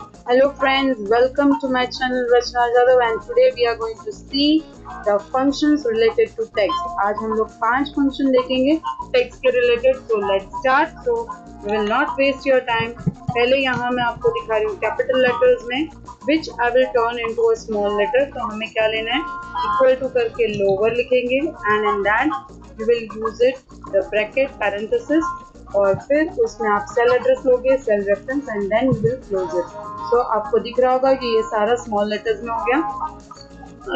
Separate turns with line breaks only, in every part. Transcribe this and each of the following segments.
Hello friends, welcome to my channel Rachana Jadav and today we are going to see the functions related to text. आज हम लोग 5 function देखेंगे text के related. So let's start. So we will not waste your time. पहले यहाँ मैं आपको दिखा रही हूँ capital letters में which I will turn into a small letter. तो हमें क्या लेना है equal to करके lower लिखेंगे and in that we will use it the bracket parenthesis और फिर उसमें आप सेल एड्रेस लोगे cell reference and then you will close it. So आपको दिख रहा होगा कि ये सारा स्मॉल लेटर्स में हो गया.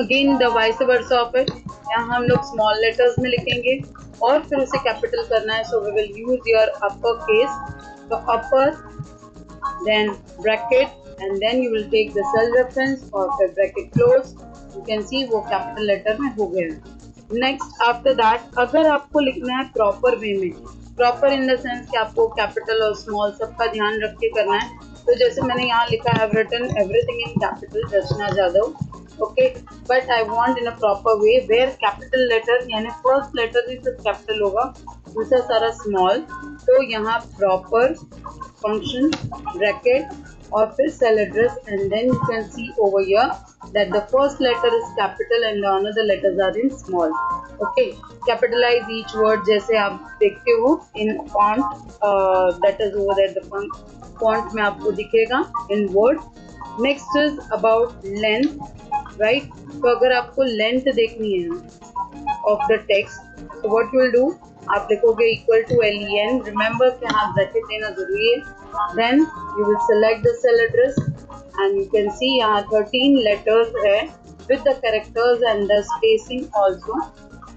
Again the vice versa of it, यहाँ हम लोग स्मॉल लेटर्स में लिखेंगे और फिर उसे कैपिटल करना है. So we will use your upper case, तो upper then bracket and then you will take the cell reference और फिर bracket close. You can see वो कैपिटल लेटर में हो गया. नेक्स्ट आफ्टर दैट अगर आपको लिखना है प्रॉपर वे में, प्रॉपर इन द सेंस कि आपको कैपिटल और स्मॉल सबका ध्यान रख के करना है, तो जैसे मैंने यहाँ लिखा है written everything in capital Rachna Jadhav. Okay, but I want in a proper way where capital letter यानी फर्स्ट लेटर ही सिर्फ कैपिटल होगा, दूसरा सारा स्मॉल. तो यहाँ प्रॉपर फंक्शन ब्रैकेट और फिर cell address and then you can see over here that the first letter is capital and the another letters are in small. Okay, capitalize each word जैसे आप देखते हो in font that is over there, the font में आपको दिखेगा in word. Next is about length, right? तो अगर आपको length देखनी है of the text, so what you will do, आप लिखोगे equal to len. remember कि यहाँ ब्रैकेट देना जरूरी है. then you will select the cell address and you can see यहाँ 13 letters है with the characters and the spacing also.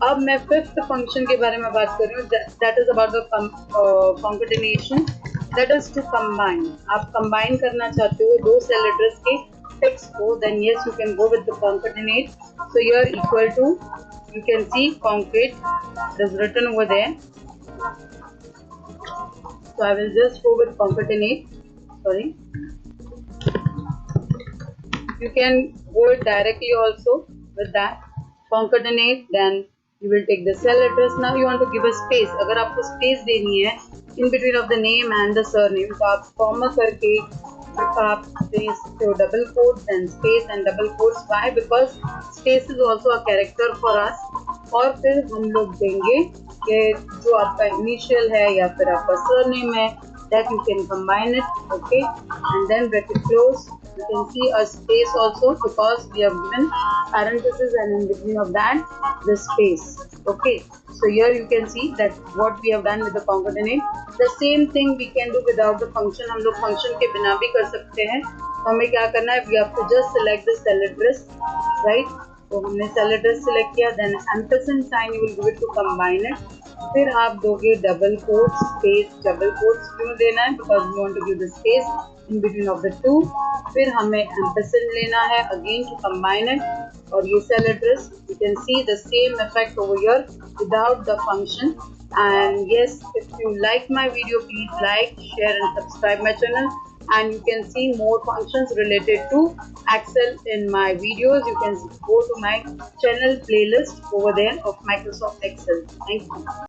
अब मैं फिफ्थ फंक्शन के बारे में बात कर रही हूँ, that is about the concatenation, that is to combine. आप combine करना चाहते हो दो cell address के text को, then yes you can go with the concatenate. so here equal to, you can see concate is written over there. so I will just go with concatenate. Sorry, you can go it directly also with that concatenate. Then you will take the cell address. now you want to give a space. अगर आपको space देनी है in between of the name and the surname, तो आप comma करके आप दे सकते हो double quotes then space and double quotes. why? because space is also a character for us. और फिर हम लोग देंगे कि जो आपका initial है या फिर आपका surname है, that you can combine it. okay, and then bracket close. you can see a space also because we have given parenthesis and in between of that the space. okay, so here you can see that what we have done with the concatenate. the same thing we can do without the function. हम लोग function के बिना भी कर सकते हैं. तो हमें क्या करना है, we have to just select the cell address, right? तो हमने सेल एड्रेस सिलेक्ट किया, then ampersand sign you will give it to combine it. फिर आप दोगे double quotes space. Double quotes क्यों देना है, because you want to give the space in between of the two. फिर हमें एम्परसेंड लेना है अगेन टू कंबाइन इट और ये cell address. You can see the same effect over here without the function. and yes, if you like my video, please like, share and subscribe my channel. and you can see more functions related to Excel in my videos. You can go to my channel playlist over there of Microsoft Excel. Thank you.